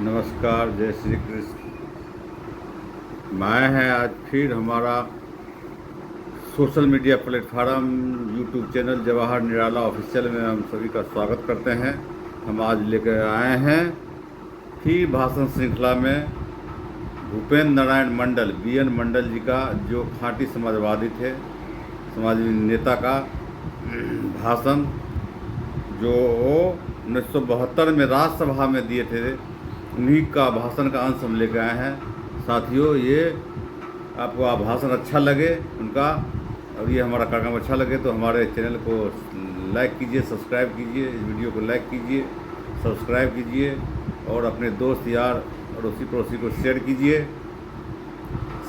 नमस्कार, जय श्री कृष्ण। मैं हैं आज फिर हमारा social media platform YouTube channel Jawahar Nirala official में हम सभी का स्वागत करते हैं। हम आज लेकर आए हैं फिर भाषण श्रृंखला में भूपेंद्र नारायण मंडल BN मंडल जी का, जो खाँटी समाजवादी थे, समाजवादी नेता का भाषण जो 1972 में राज्यसभा में दिए थे, उन्हीं का भाषण का अंश हम लेकर आए हैं। साथियों, ये आपको भाषण अच्छा लगे उनका और ये हमारा कार्यक्रम अच्छा लगे तो हमारे चैनल को लाइक कीजिए, सब्सक्राइब कीजिए, इस वीडियो को लाइक कीजिए, सब्सक्राइब कीजिए और अपने दोस्त यार अड़ोसी पड़ोसी को शेयर कीजिए।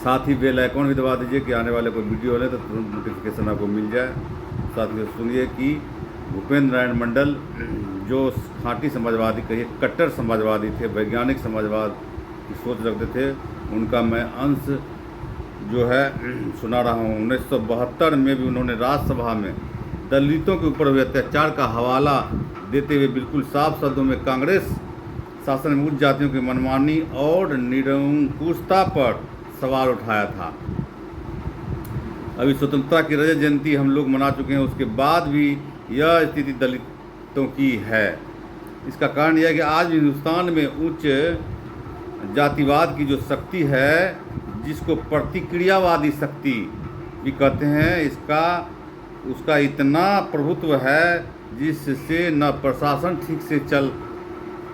साथ ही बेल आइकॉन भी दबा दीजिए कि आने वाले कोई वीडियो हो तो तुरंत नोटिफिकेशन आपको मिल जाए। साथियों, सुनिए कि भूपेंद्र नारायण मंडल जो खाँटी समाजवादी कहिए कट्टर समाजवादी थे, वैज्ञानिक समाजवाद की सोच रखते थे, उनका मैं अंश जो है सुना रहा हूँ। 1972 में भी उन्होंने राज्यसभा में दलितों के ऊपर हुए अत्याचार का हवाला देते हुए बिल्कुल साफ शब्दों में कांग्रेस शासन में उच्च जातियों की मनमानी और निरंकुशता पर सवाल उठाया था। अभी स्वतंत्रता की रजत जयंती हम लोग मना चुके हैं, उसके बाद भी यह स्थिति दलितों की है। इसका कारण यह है कि आज हिंदुस्तान में उच्च जातिवाद की जो शक्ति है, जिसको प्रतिक्रियावादी शक्ति भी कहते हैं, उसका इतना प्रभुत्व है जिससे न प्रशासन ठीक से चल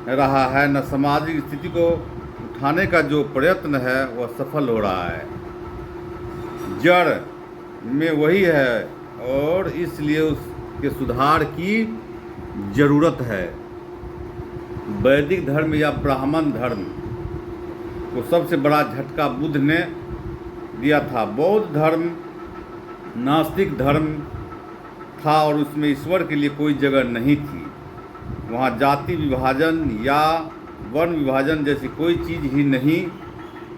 रहा है, न सामाजिक स्थिति को उठाने का जो प्रयत्न है वह सफल हो रहा है। जड़ में वही है और इसलिए उसके सुधार की ज़रूरत है। वैदिक धर्म या ब्राह्मण धर्म को सबसे बड़ा झटका बुद्ध ने दिया था। बौद्ध धर्म नास्तिक धर्म था और उसमें ईश्वर के लिए कोई जगह नहीं थी। वहाँ जाति विभाजन या वर्ण विभाजन जैसी कोई चीज़ ही नहीं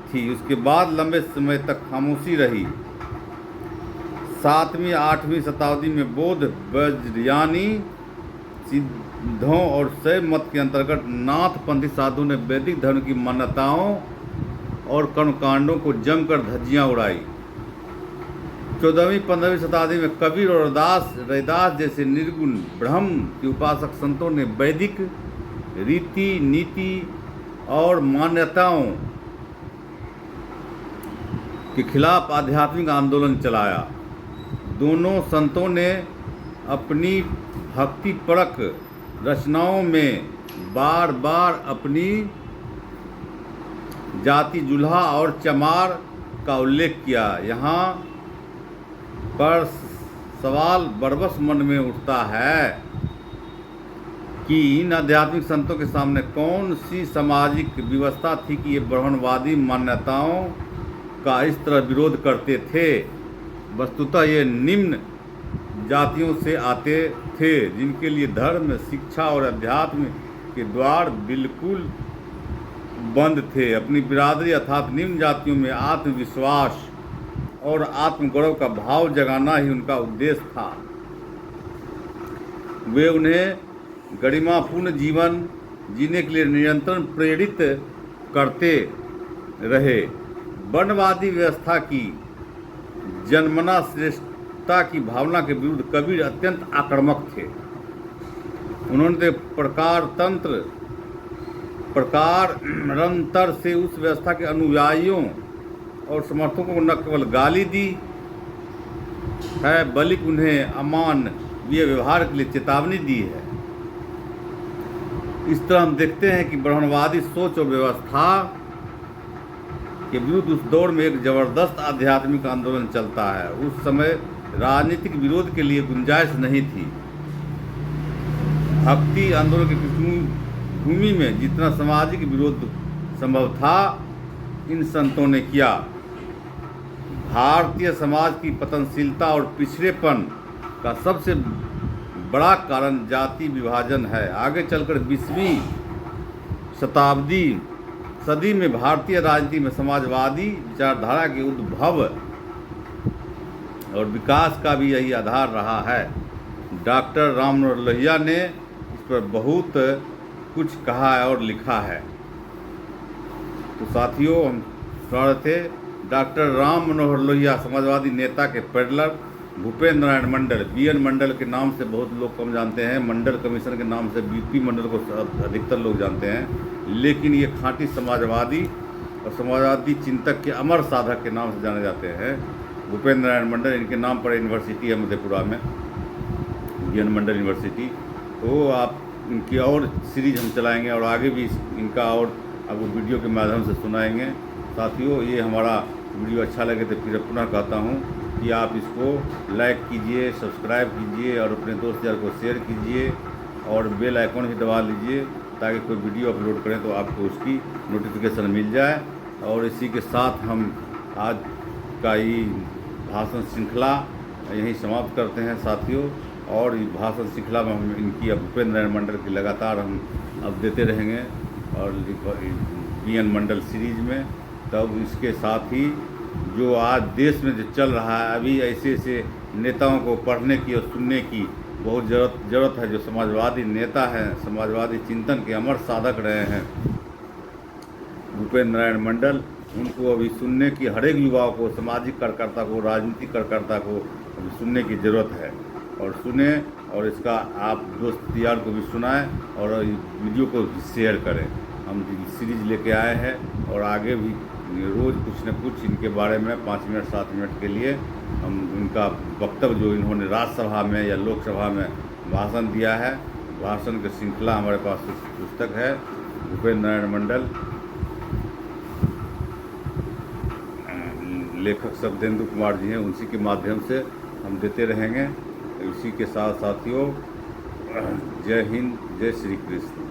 थी। उसके बाद लंबे समय तक खामोशी रही। 7वीं 8वीं शताब्दी में बौद्ध वज्रयानी सिद्धों और शैव मत के अंतर्गत नाथपंथी साधुओं ने वैदिक धर्म की मान्यताओं और कर्मकांडों को जमकर धज्जियां उड़ाई। 14वीं 15वीं शताब्दी में कबीर और रैदास जैसे निर्गुण ब्रह्म के उपासक संतों ने वैदिक रीति नीति और मान्यताओं के खिलाफ आध्यात्मिक आंदोलन चलाया। दोनों संतों ने अपनी भक्तिपरक रचनाओं में बार बार अपनी जाति जुल्हा और चमार का उल्लेख किया। यहाँ पर सवाल बरबस मन में उठता है कि इन आध्यात्मिक संतों के सामने कौन सी सामाजिक व्यवस्था थी कि ये ब्राह्मणवादी मान्यताओं का इस तरह विरोध करते थे। वस्तुतः ये निम्न जातियों से आते थे, जिनके लिए धर्म, शिक्षा और अध्यात्म के द्वार बिल्कुल बंद थे। अपनी बिरादरी अर्थात निम्न जातियों में आत्मविश्वास और आत्मगौरव का भाव जगाना ही उनका उद्देश्य था। वे उन्हें गरिमापूर्ण जीवन जीने के लिए निरंतर प्रेरित करते रहे। वर्णवादी व्यवस्था की जन्मना श्रेष्ठता की भावना के विरुद्ध कबीर अत्यंत आक्रामक थे। उन्होंने प्रकारांतर से उस व्यवस्था के अनुयायियों और समर्थकों को न केवल गाली दी है, बल्कि उन्हें अमानवीय व्यवहार के लिए चेतावनी दी है। इस तरह हम देखते हैं कि ब्राह्मणवादी सोच और व्यवस्था के विरुद्ध उस दौर में एक जबरदस्त आध्यात्मिक आंदोलन चलता है। उस समय राजनीतिक विरोध के लिए गुंजाइश नहीं थी। भक्ति आंदोलन की पृष्ठभूमि में जितना सामाजिक विरोध संभव था, इन संतों ने किया। भारतीय समाज की पतनशीलता और पिछड़ेपन का सबसे बड़ा कारण जाति विभाजन है। आगे चलकर 20वीं सदी में भारतीय राजनीति में समाजवादी विचारधारा के उद्भव और विकास का भी यही आधार रहा है। डॉक्टर राम मनोहर लोहिया ने इस पर बहुत कुछ कहा है और लिखा है। तो साथियों, हम सुना रहे थे डॉक्टर राम मनोहर लोहिया, समाजवादी नेता के पेडलर भूपेंद्र नारायण मंडल, BN मंडल के नाम से बहुत लोग कम जानते हैं, मंडल कमीशन के नाम से BP मंडल को अधिकतर लोग जानते हैं, लेकिन ये खांटी समाजवादी और समाजवादी चिंतक के अमर साधक के नाम से जाने जाते हैं। भूपेंद्र नारायण मंडल, इनके नाम पर यूनिवर्सिटी है मधेपुरा में, BN मंडल यूनिवर्सिटी। तो आप इनकी और सीरीज हम चलाएंगे और आगे भी इनका और आपको वीडियो के माध्यम से सुनाएंगे। साथियों, ये हमारा वीडियो अच्छा लगे तो फिर पुनः कहता हूँ कि आप इसको लाइक कीजिए, सब्सक्राइब कीजिए और अपने दोस्त यार को शेयर कीजिए और बेल आइकॉन भी दबा लीजिए ताकि कोई वीडियो अपलोड करें तो आपको उसकी नोटिफिकेशन मिल जाए। और इसी के साथ हम आज का ये भाषण श्रृंखला यहीं समाप्त करते हैं साथियों। और इस भाषण श्रृंखला में हम इनकी भूपेंद्र नारायण मंडल की लगातार हम अब देते रहेंगे और BN मंडल सीरीज में। तब इसके साथ ही जो आज देश में जो चल रहा है, अभी ऐसे ऐसे नेताओं को पढ़ने की और सुनने की बहुत ज़रूरत है, जो समाजवादी नेता हैं, समाजवादी चिंतन के अमर साधक रहे हैं भूपेंद्र नारायण मंडल। उनको अभी सुनने की, हर एक युवाओं को, सामाजिक कार्यकर्ता को, राजनीतिक कार्यकर्ता को अभी सुनने की ज़रूरत है। और सुने और इसका आप दोस्त यार को भी सुनाएं और वीडियो को भी शेयर करें। हम सीरीज लेके आए हैं और आगे भी रोज़ कुछ न कुछ इनके बारे में 5 मिनट 7 मिनट के लिए हम इनका वक्तव्य जो इन्होंने राज्यसभा में या लोकसभा में भाषण दिया है, भाषण की श्रृंखला हमारे पास पुस्तक है भूपेंद्र नारायण मंडल, लेखक शब्देंदु कुमार जी हैं, उसी के माध्यम से हम देते रहेंगे। इसी के साथ साथियों, जय हिंद, जय श्री कृष्ण।